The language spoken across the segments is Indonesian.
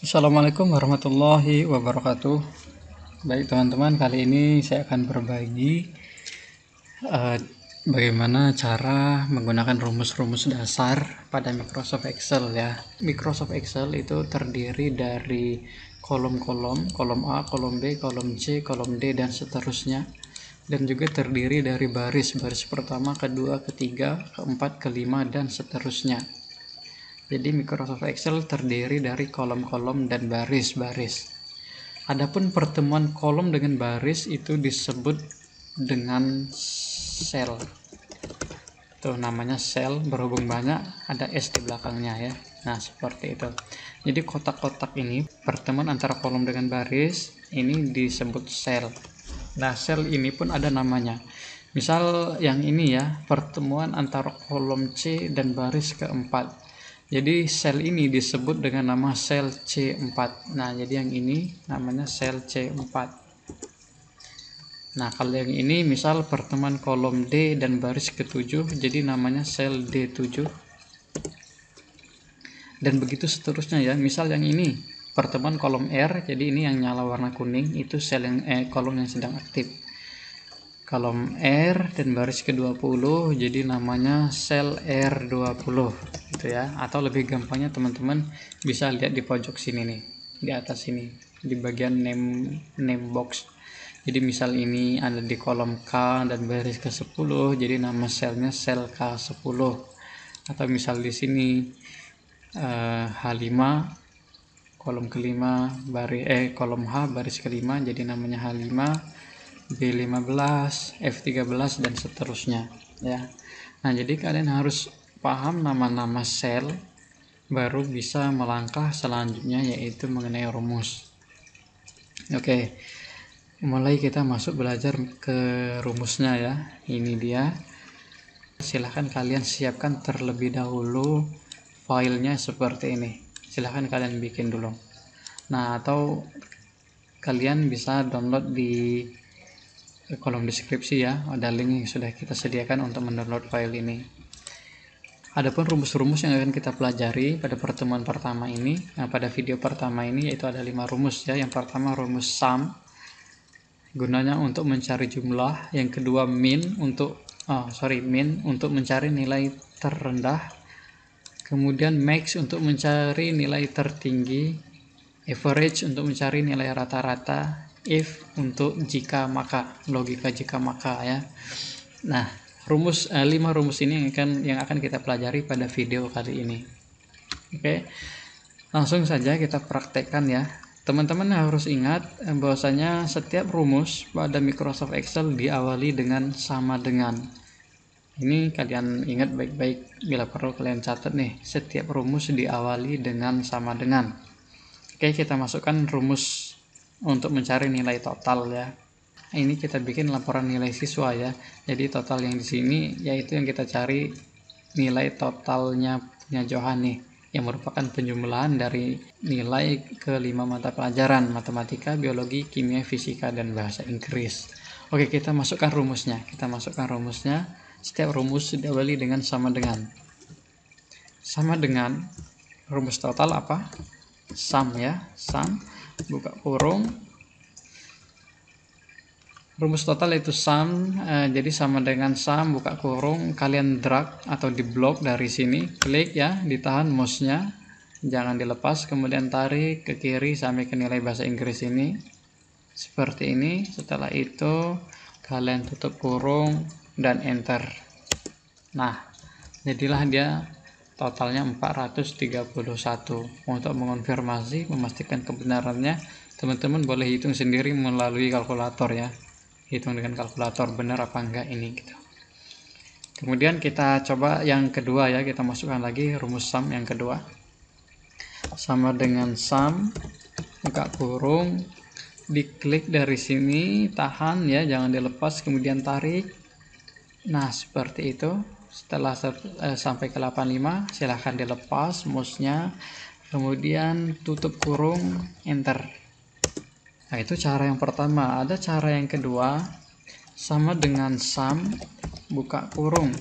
Assalamualaikum warahmatullahi wabarakatuh. Baik teman-teman, kali ini saya akan berbagi eh, bagaimana cara menggunakan rumus-rumus dasar pada Microsoft Excel ya. Microsoft Excel itu terdiri dari kolom-kolom, kolom A, kolom B, kolom C, kolom D, dan seterusnya. Dan juga terdiri dari baris pertama, kedua, ketiga, keempat, kelima, dan seterusnya. Jadi Microsoft Excel terdiri dari kolom-kolom dan baris-baris. Adapun pertemuan kolom dengan baris itu disebut dengan sel. Tuh namanya sel, berhubung banyak ada S di belakangnya ya. Nah, seperti itu. Jadi kotak-kotak ini pertemuan antara kolom dengan baris ini disebut sel. Nah, sel ini pun ada namanya. Misal yang ini ya, pertemuan antara kolom C dan baris keempat. Jadi sel ini disebut dengan nama sel C4. Nah, jadi yang ini namanya sel C4. Nah, kalau yang ini misal pertemuan kolom D dan baris ke-7, jadi namanya sel D7. Dan begitu seterusnya ya. Misal yang ini pertemuan kolom R, jadi ini yang nyala warna kuning, itu sel yang kolom yang sedang aktif. Kolom R dan baris ke-20, jadi namanya sel R20 gitu ya. Atau lebih gampangnya teman-teman bisa lihat di pojok sini nih, di atas sini, di bagian name box. Jadi misal ini ada di kolom K dan baris ke-10, jadi nama selnya sel K10. Atau misal di sini H5 kolom kelima kolom H baris kelima, jadi namanya H5, B15, F13, dan seterusnya ya. Nah, jadi kalian harus paham nama-nama sel baru bisa melangkah selanjutnya, yaitu mengenai rumus. Oke, mulai kita masuk belajar ke rumusnya ya. Ini dia. Silahkan kalian siapkan terlebih dahulu filenya seperti ini. Silahkan kalian bikin dulu. Nah, atau kalian bisa download di kolom deskripsi ya, ada link yang sudah kita sediakan untuk mendownload file ini. Adapun rumus-rumus yang akan kita pelajari pada pertemuan pertama ini, pada video pertama ini, yaitu ada 5 rumus ya. Yang pertama rumus sum, gunanya untuk mencari jumlah. Yang kedua min untuk mencari nilai terendah. Kemudian max untuk mencari nilai tertinggi. Average untuk mencari nilai rata-rata. If untuk jika maka, logika jika maka ya. Nah, 5 rumus ini yang akan kita pelajari pada video kali ini. Oke, langsung saja kita praktekkan ya. Teman-teman harus ingat bahwasanya setiap rumus pada Microsoft Excel diawali dengan sama dengan. Ini kalian ingat baik-baik, bila perlu kalian catat nih, setiap rumus diawali dengan sama dengan. Oke, kita masukkan rumus untuk mencari nilai total ya. Ini kita bikin laporan nilai siswa ya. Jadi total yang di sini yaitu yang kita cari nilai totalnya punya Johan nih, yang merupakan penjumlahan dari nilai ke 5 mata pelajaran: matematika, biologi, kimia, fisika, dan bahasa Inggris. Oke, kita masukkan rumusnya. Setiap rumus diawali dengan sama dengan. Sama dengan rumus total apa? Sum ya, sum buka kurung. Rumus total itu sum, jadi sama dengan sum buka kurung. Kalian drag atau di blok dari sini, klik ya, ditahan mouse-nya, jangan dilepas, kemudian tarik ke kiri sampai ke nilai bahasa Inggris ini, seperti ini. Setelah itu kalian tutup kurung dan enter. Nah, jadilah dia totalnya 431. Untuk mengonfirmasi, memastikan kebenarannya, teman-teman boleh hitung sendiri melalui kalkulator ya. Hitung dengan kalkulator benar apa enggak ini gitu. Kemudian kita coba yang kedua ya, kita masukkan lagi rumus sum yang kedua. Sama dengan sum buka kurung, diklik dari sini, tahan ya, jangan dilepas, kemudian tarik. Nah, seperti itu. Setelah sampai ke 85, silahkan dilepas mouse-nya, kemudian tutup kurung, enter. Nah, itu cara yang pertama. Ada cara yang kedua, sama dengan sum buka kurung,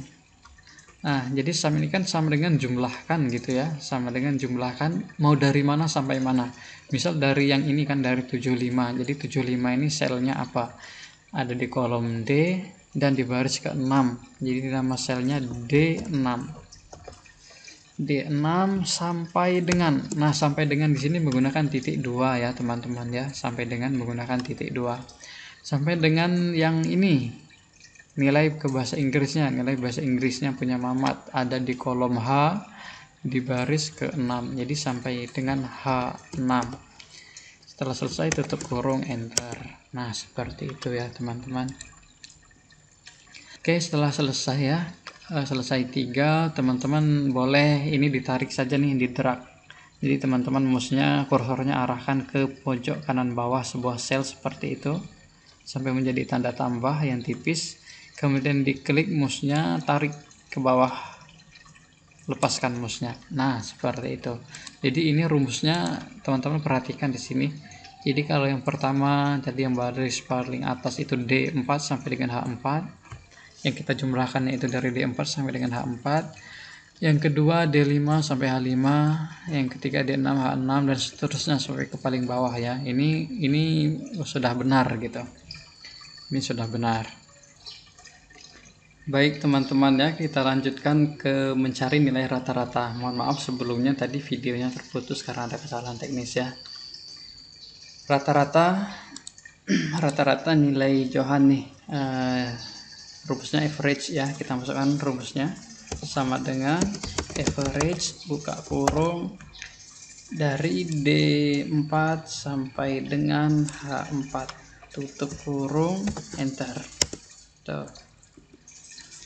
Nah, jadi sama ini kan sama dengan jumlahkan gitu ya. Sama dengan jumlahkan mau dari mana sampai mana. Misal dari yang ini kan dari 75. Jadi 75 ini selnya apa? Ada di kolom D dan di baris ke-6. Jadi nama selnya D6. D6 sampai dengan. Nah, sampai dengan di sini menggunakan titik 2 ya, teman-teman ya. Sampai dengan menggunakan titik 2. Sampai dengan yang ini. Nilai ke bahasa Inggrisnya, nilai bahasa Inggrisnya punya Mamat ada di kolom H di baris ke-6. Jadi sampai dengan H6. Setelah selesai tutup kurung, enter. Nah, seperti itu ya, teman-teman. Oke, setelah selesai ya, selesai 3, teman-teman boleh ini ditarik saja nih, di drag. Jadi teman-teman mouse-nya, kursornya arahkan ke pojok kanan bawah sebuah sel seperti itu sampai menjadi tanda tambah yang tipis. Kemudian diklik mouse-nya, tarik ke bawah, lepaskan mouse-nya. Nah, seperti itu. Jadi ini rumusnya teman-teman perhatikan di sini. Jadi kalau yang pertama tadi yang baris paling atas itu D4 sampai dengan H4. Yang kita jumlahkannya itu dari D4 sampai dengan H4. Yang kedua D5 sampai H5, yang ketiga D6 H6 dan seterusnya sampai ke paling bawah ya. Ini sudah benar gitu. Ini sudah benar. Baik teman-teman ya, kita lanjutkan ke mencari nilai rata-rata. Mohon maaf sebelumnya tadi videonya terputus karena ada kesalahan teknis ya. Rata-rata rata-rata nilai Johan nih, rumusnya average ya. Kita masukkan rumusnya sama dengan average buka kurung dari D4 sampai dengan H4 tutup kurung, enter. Tuh.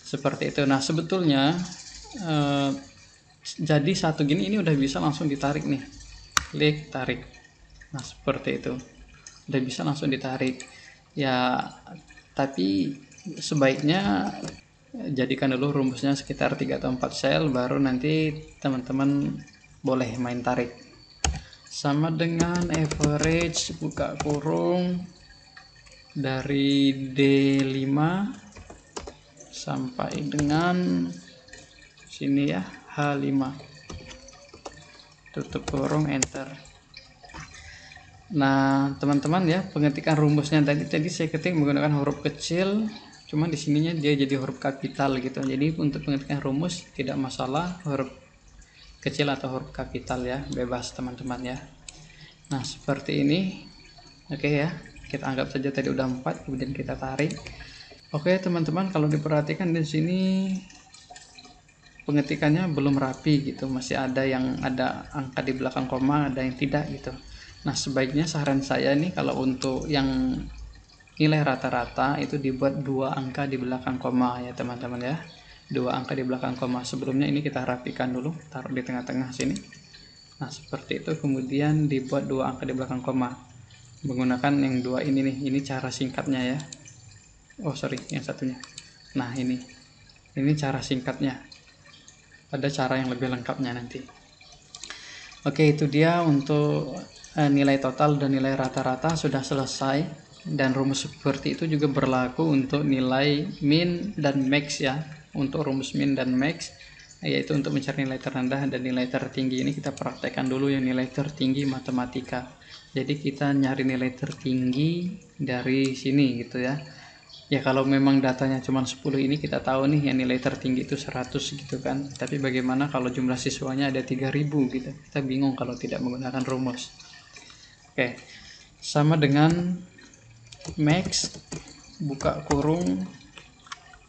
Seperti itu. Nah, sebetulnya jadi satu gini ini udah bisa langsung ditarik nih. Klik, tarik. Nah, seperti itu. Udah bisa langsung ditarik. Ya, tapi sebaiknya jadikan dulu rumusnya sekitar 3 atau 4 sel, baru nanti teman-teman boleh main tarik. Sama dengan average buka kurung dari D5 sampai dengan sini ya, H5 tutup kurung, enter. Nah, teman-teman ya, pengetikan rumusnya tadi saya ketik menggunakan huruf kecil, cuman di sininya dia jadi huruf kapital gitu. Jadi untuk pengetikan rumus tidak masalah huruf kecil atau huruf kapital ya, bebas teman-teman ya. Nah, seperti ini. Oke ya, kita anggap saja tadi udah 4, kemudian kita tarik. Oke teman-teman, kalau diperhatikan di sini pengetikannya belum rapi gitu, masih ada yang ada angka di belakang koma, ada yang tidak gitu. Nah, sebaiknya saran saya nih, kalau untuk yang nilai rata-rata itu dibuat 2 angka di belakang koma ya teman-teman ya. 2 angka di belakang koma. Sebelumnya ini kita rapikan dulu, taruh di tengah-tengah sini. Nah, seperti itu, kemudian dibuat 2 angka di belakang koma menggunakan yang 2 ini nih. Ini cara singkatnya ya. Oh sorry, yang satunya. Nah, ini cara singkatnya. Ada cara yang lebih lengkapnya nanti. Oke, itu dia untuk nilai total dan nilai rata-rata sudah selesai. Dan rumus seperti itu juga berlaku untuk nilai min dan max ya. Untuk rumus min dan max, yaitu untuk mencari nilai terendah dan nilai tertinggi. Ini kita praktekkan dulu yang nilai tertinggi matematika. Jadi kita nyari nilai tertinggi dari sini gitu ya. Ya kalau memang datanya cuma 10 ini kita tahu nih yang nilai tertinggi itu 100 gitu kan. Tapi bagaimana kalau jumlah siswanya ada 3000 gitu. Kita bingung kalau tidak menggunakan rumus. Oke. Sama dengan max buka kurung.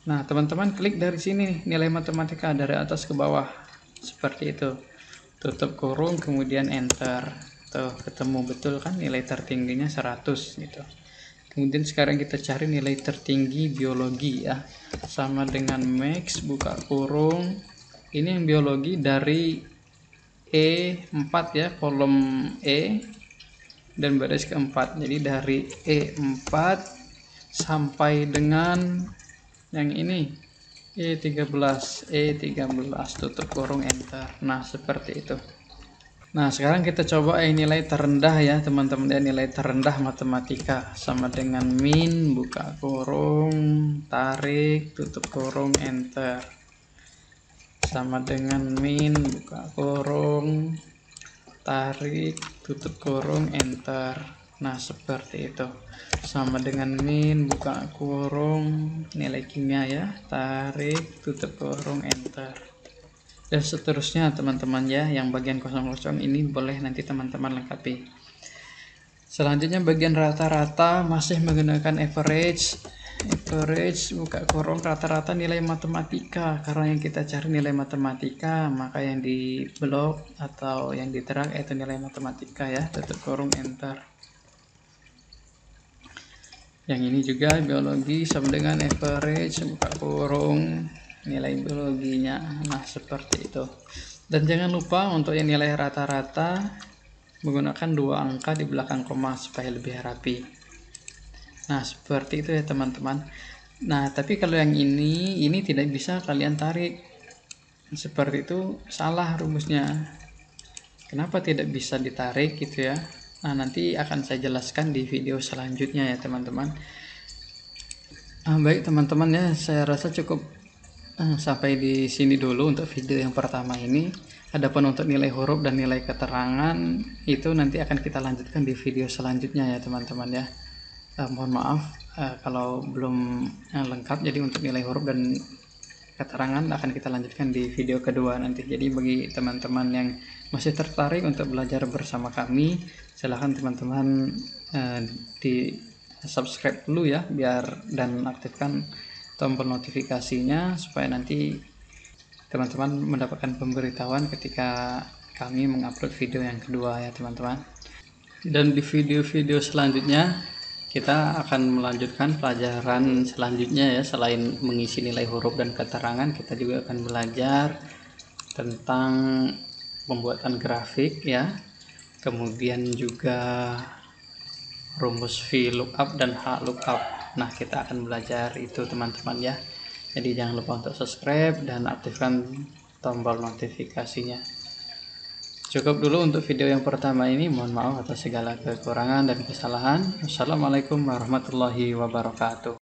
Nah, teman-teman klik dari sini nilai matematika dari atas ke bawah. Seperti itu. Tutup kurung kemudian enter. Tuh, ketemu betul kan nilai tertingginya 100 gitu. Kemudian sekarang kita cari nilai tertinggi biologi ya. Sama dengan max buka kurung. Ini yang biologi dari E4 ya, kolom E dan baris keempat. Jadi dari E4 sampai dengan yang ini E13 tutup kurung, enter. Nah, seperti itu. Nah, sekarang kita coba nilai terendah ya teman-teman ya, nilai terendah matematika. Sama dengan min buka kurung, tarik, tutup kurung, enter. sama dengan min buka kurung, tarik, tutup kurung, enter. Nah seperti itu. Sama dengan min buka kurung, nilai kimia ya, tarik, tutup kurung, enter. Dan seterusnya teman-teman ya, yang bagian kosong-kosong ini boleh nanti teman-teman lengkapi. Selanjutnya bagian rata-rata masih menggunakan average buka kurung rata-rata nilai matematika, karena yang kita cari nilai matematika, maka yang di blok atau yang diterang itu nilai matematika ya, tutup kurung, enter. Yang ini juga biologi sama dengan average buka kurung nilai biologinya. Nah seperti itu. Dan jangan lupa untuk yang nilai rata-rata menggunakan 2 angka di belakang koma supaya lebih rapi. Nah seperti itu ya teman-teman. Nah tapi kalau yang ini tidak bisa kalian tarik seperti itu, salah rumusnya. Kenapa tidak bisa ditarik gitu ya? Nah nanti akan saya jelaskan di video selanjutnya ya teman-teman. Baik teman-teman ya, saya rasa cukup sampai di sini dulu untuk video yang pertama ini. Adapun untuk nilai huruf dan nilai keterangan itu nanti akan kita lanjutkan di video selanjutnya ya teman-teman ya. Mohon maaf kalau belum lengkap. Jadi untuk nilai huruf dan keterangan akan kita lanjutkan di video kedua nanti. Jadi bagi teman-teman yang masih tertarik untuk belajar bersama kami, silahkan teman-teman di subscribe dulu ya, biar dan aktifkan tombol notifikasinya supaya nanti teman-teman mendapatkan pemberitahuan ketika kami mengupload video yang kedua ya teman-teman. Dan di video-video selanjutnya kita akan melanjutkan pelajaran selanjutnya ya. Selain mengisi nilai huruf dan keterangan, kita juga akan belajar tentang pembuatan grafik ya, kemudian juga rumus VLOOKUP dan HLOOKUP. Nah kita akan belajar itu teman-teman ya. Jadi jangan lupa untuk subscribe dan aktifkan tombol notifikasinya. Cukup dulu untuk video yang pertama ini. Mohon maaf atas segala kekurangan dan kesalahan. Wassalamualaikum warahmatullahi wabarakatuh.